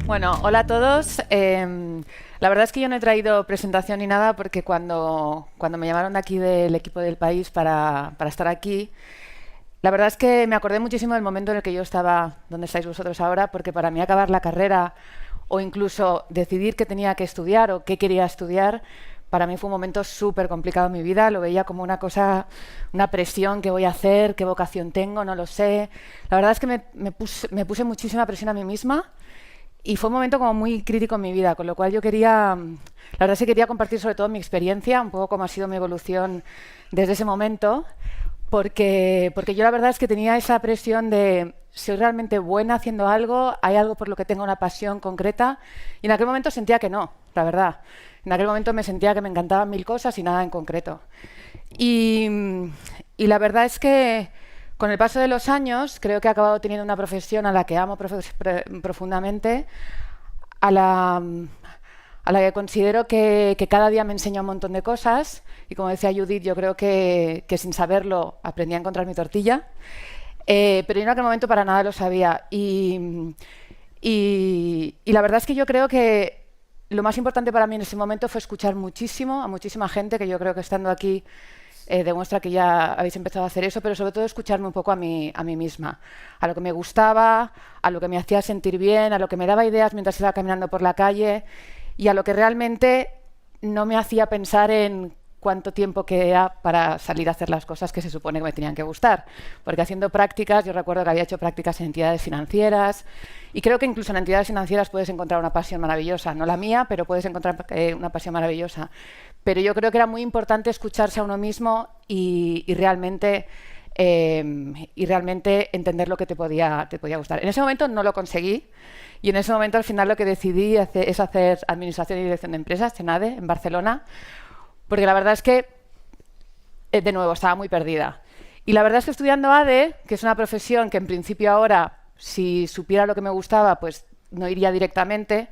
Bueno, hola a todos. La verdad es que yo no he traído presentación ni nada porque cuando me llamaron de aquí del equipo del país para estar aquí, la verdad es que me acordé muchísimo del momento en el que yo estaba donde estáis vosotros ahora, porque para mí acabar la carrera o incluso decidir qué tenía que estudiar o qué quería estudiar, para mí fue un momento súper complicado en mi vida. Lo veía como una cosa, una presión, qué voy a hacer, qué vocación tengo, no lo sé. La verdad es que me puse muchísima presión a mí misma y fue un momento como muy crítico en mi vida, con lo cual yo quería, la verdad es que quería compartir sobre todo mi experiencia, un poco cómo ha sido mi evolución desde ese momento, porque yo la verdad es que tenía esa presión de soy realmente buena haciendo algo, hay algo por lo que tengo una pasión concreta, y en aquel momento sentía que no, la verdad. En aquel momento me sentía que me encantaban mil cosas y nada en concreto. Y, y la verdad es que con el paso de los años creo que he acabado teniendo una profesión a la que amo profundamente, a la, a la que considero que cada día me enseña un montón de cosas. Y como decía Judith, yo creo que sin saberlo aprendí a encontrar mi tortilla. Pero yo en aquel momento para nada lo sabía. Y la verdad es que yo creo que lo más importante para mí en ese momento fue escuchar muchísimo a muchísima gente, que yo creo que estando aquí demuestra que ya habéis empezado a hacer eso, pero sobre todo escucharme un poco a mí misma, a lo que me gustaba, a lo que me hacía sentir bien, a lo que me daba ideas mientras iba caminando por la calle y a lo que realmente no me hacía pensar en cuánto tiempo queda para salir a hacer las cosas que se supone que me tenían que gustar. Porque haciendo prácticas, yo recuerdo que había hecho prácticas en entidades financieras y creo que incluso en entidades financieras puedes encontrar una pasión maravillosa. No la mía, pero puedes encontrar una pasión maravillosa. Pero yo creo que era muy importante escucharse a uno mismo y realmente entender lo que te podía gustar. En ese momento no lo conseguí y en ese momento al final lo que decidí es hacer Administración y Dirección de Empresas, CENADE, en Barcelona, porque la verdad es que, de nuevo, estaba muy perdida. Y la verdad es que estudiando ADE, que es una profesión que en principio ahora, si supiera lo que me gustaba, pues no iría directamente,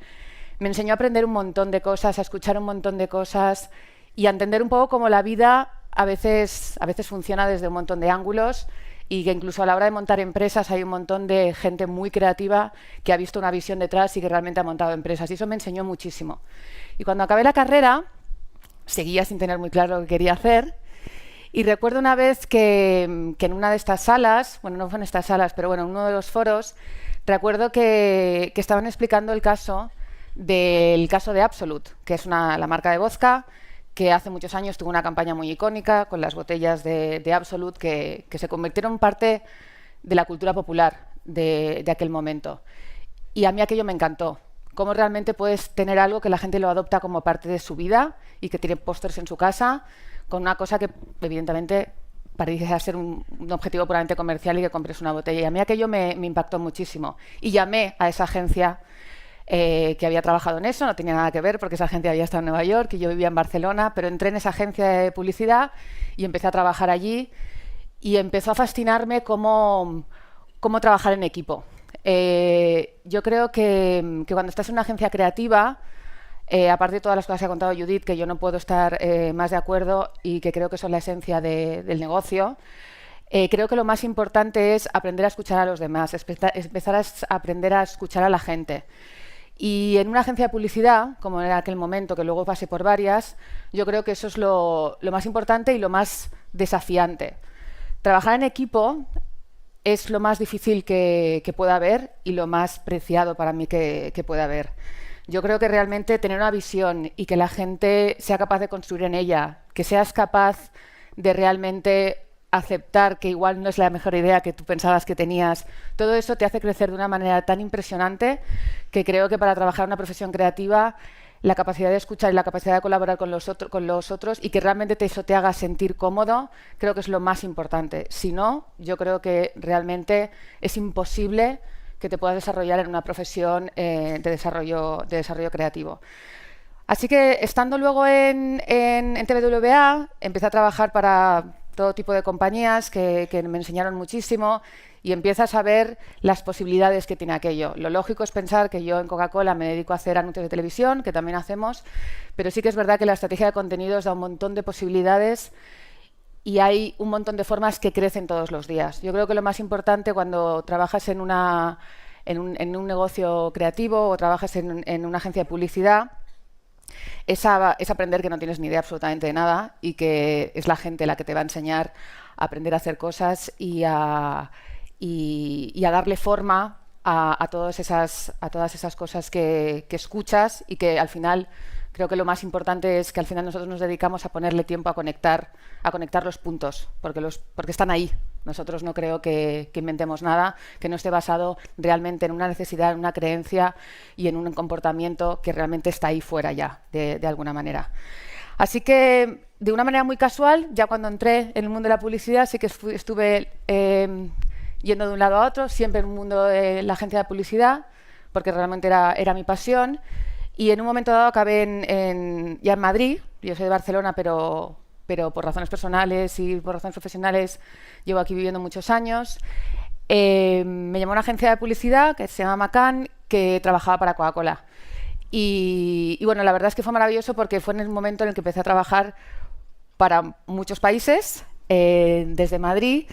me enseñó a aprender un montón de cosas, a escuchar un montón de cosas y a entender un poco cómo la vida a veces funciona desde un montón de ángulos y que incluso a la hora de montar empresas hay un montón de gente muy creativa que ha visto una visión detrás y que realmente ha montado empresas. Y eso me enseñó muchísimo. Y cuando acabé la carrera, seguía sin tener muy claro lo que quería hacer. Y recuerdo una vez que en una de estas salas, bueno, no fue en estas salas, pero bueno, en uno de los foros, recuerdo que estaban explicando el caso de Absolut, que es la marca de vodka, que hace muchos años tuvo una campaña muy icónica con las botellas de Absolut que se convirtieron en parte de la cultura popular de aquel momento. Y a mí aquello me encantó. Cómo realmente puedes tener algo que la gente lo adopta como parte de su vida y que tiene pósters en su casa, con una cosa que evidentemente parecía ser un objetivo puramente comercial y que compres una botella. Y a mí aquello me impactó muchísimo. Y llamé a esa agencia que había trabajado en eso, no tenía nada que ver porque esa agencia había estado en Nueva York y yo vivía en Barcelona, pero entré en esa agencia de publicidad y empecé a trabajar allí y empezó a fascinarme cómo trabajar en equipo. Yo creo que cuando estás en una agencia creativa, aparte de todas las cosas que ha contado Judith, que yo no puedo estar más de acuerdo y que creo que son la esencia del negocio, creo que lo más importante es aprender a escuchar a los demás, empezar a aprender a escuchar a la gente. Y en una agencia de publicidad, como en aquel momento, que luego pasé por varias, yo creo que eso es lo más importante y lo más desafiante. Trabajar en equipo es lo más difícil que pueda haber y lo más preciado para mí que pueda haber. Yo creo que realmente tener una visión y que la gente sea capaz de construir en ella, que seas capaz de realmente aceptar que igual no es la mejor idea que tú pensabas que tenías, todo eso te hace crecer de una manera tan impresionante que creo que para trabajar en una profesión creativa la capacidad de escuchar y la capacidad de colaborar con los otros y que realmente eso te haga sentir cómodo, creo que es lo más importante. Si no, yo creo que realmente es imposible que te puedas desarrollar en una profesión de desarrollo creativo. Así que estando luego en TBWA, empecé a trabajar para todo tipo de compañías que me enseñaron muchísimo y empiezas a ver las posibilidades que tiene aquello. Lo lógico es pensar que yo en Coca-Cola me dedico a hacer anuncios de televisión, que también hacemos, pero sí que es verdad que la estrategia de contenidos da un montón de posibilidades y hay un montón de formas que crecen todos los días. Yo creo que lo más importante cuando trabajas en una en un negocio creativo o trabajas en una agencia de publicidad, es aprender que no tienes ni idea absolutamente de nada y que es la gente la que te va a enseñar a aprender a hacer cosas y a darle forma a todas esas cosas que escuchas, y que al final creo que lo más importante es que al final nosotros nos dedicamos a ponerle tiempo a conectar los puntos, porque están ahí. Nosotros no creo que inventemos nada que no esté basado realmente en una necesidad, en una creencia y en un comportamiento que realmente está ahí fuera ya, de alguna manera. Así que, de una manera muy casual, ya cuando entré en el mundo de la publicidad, sí que estuve yendo de un lado a otro, siempre en el mundo de la agencia de publicidad, porque realmente era mi pasión. Y en un momento dado acabé ya en Madrid. Yo soy de Barcelona, pero por razones personales y por razones profesionales llevo aquí viviendo muchos años. Me llamó una agencia de publicidad que se llama McCann, que trabajaba para Coca-Cola. Y bueno, la verdad es que fue maravilloso porque fue en el momento en el que empecé a trabajar para muchos países, desde Madrid,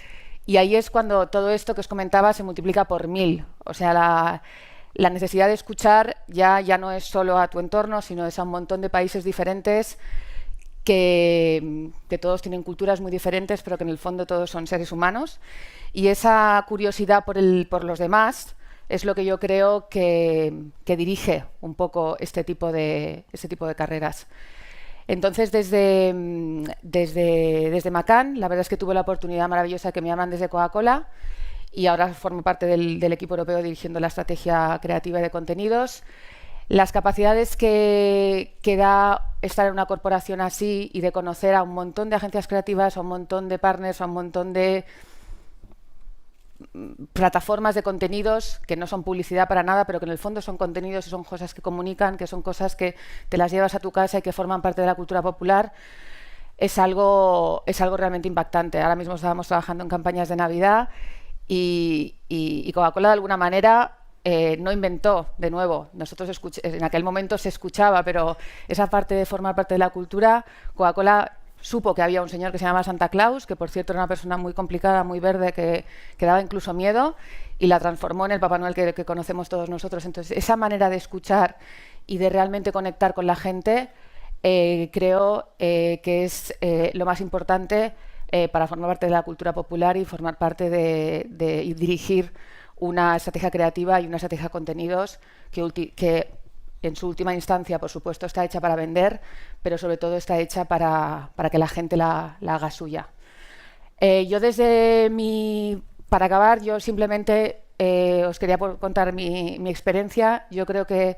y ahí es cuando todo esto que os comentaba se multiplica por 1000. O sea, la necesidad de escuchar ya no es solo a tu entorno, sino es a un montón de países diferentes que todos tienen culturas muy diferentes, pero que en el fondo todos son seres humanos. Y esa curiosidad por los demás es lo que yo creo que dirige un poco este tipo de carreras. Entonces, desde McCann, la verdad es que tuve la oportunidad maravillosa que me llaman desde Coca-Cola, y ahora formo parte del equipo europeo dirigiendo la estrategia creativa de contenidos. Las capacidades que da estar en una corporación así y de conocer a un montón de agencias creativas, a un montón de partners, a un montón de plataformas de contenidos que no son publicidad para nada, pero que en el fondo son contenidos y son cosas que comunican, que son cosas que te las llevas a tu casa y que forman parte de la cultura popular, es algo realmente impactante. Ahora mismo estábamos trabajando en campañas de Navidad y Coca-Cola de alguna manera no inventó de nuevo. Nosotros en aquel momento se escuchaba, pero esa parte de formar parte de la cultura, Coca-Cola supo que había un señor que se llamaba Santa Claus, que por cierto era una persona muy complicada, muy verde, que daba incluso miedo, y la transformó en el Papá Noel que conocemos todos nosotros. Entonces, esa manera de escuchar y de realmente conectar con la gente, creo que es lo más importante para formar parte de la cultura popular y formar parte y dirigir una estrategia creativa y una estrategia de contenidos que en su última instancia, por supuesto, está hecha para vender, pero sobre todo está hecha para que la gente la haga suya. Para acabar, yo simplemente os quería contar mi experiencia. Yo creo que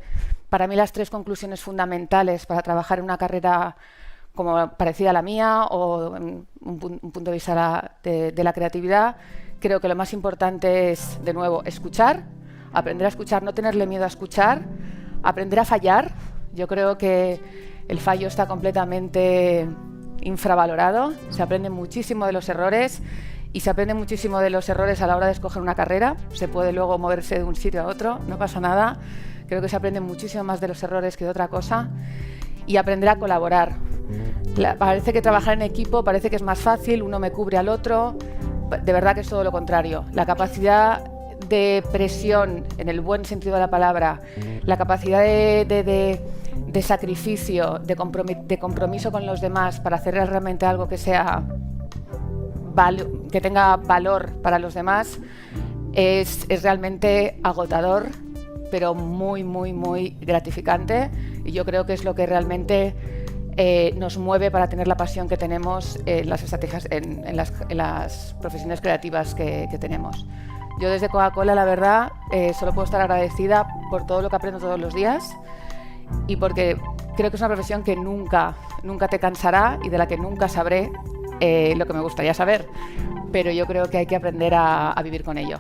para mí las 3 conclusiones fundamentales para trabajar en una carrera como parecida a la mía o un punto de vista de la creatividad, creo que lo más importante es, de nuevo, escuchar, aprender a escuchar, no tenerle miedo a escuchar, aprender a fallar. Yo creo que el fallo está completamente infravalorado. Se aprende muchísimo de los errores y se aprende muchísimo de los errores a la hora de escoger una carrera. Se puede luego moverse de un sitio a otro, no pasa nada. Creo que se aprende muchísimo más de los errores que de otra cosa. Y aprender a colaborar. Parece que trabajar en equipo parece que es más fácil, uno me cubre al otro. De verdad que es todo lo contrario. La capacidad de presión, en el buen sentido de la palabra, la capacidad de sacrificio, de compromiso con los demás para hacer realmente algo que tenga valor para los demás, es realmente agotador, pero muy, muy, muy gratificante. Y yo creo que es lo que realmente nos mueve para tener la pasión que tenemos en las estrategias, en las profesiones creativas que tenemos. Yo desde Coca-Cola, la verdad, solo puedo estar agradecida por todo lo que aprendo todos los días y porque creo que es una profesión que nunca te cansará y de la que nunca sabré lo que me gustaría saber, pero yo creo que hay que aprender a vivir con ello.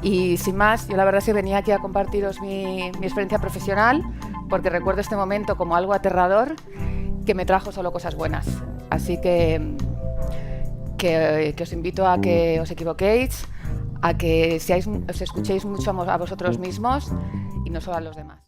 Y sin más, yo la verdad es que venía aquí a compartiros mi experiencia profesional, porque recuerdo este momento como algo aterrador que me trajo solo cosas buenas. Así que os invito a que os equivoquéis, a que os escuchéis mucho a vosotros mismos y no solo a los demás.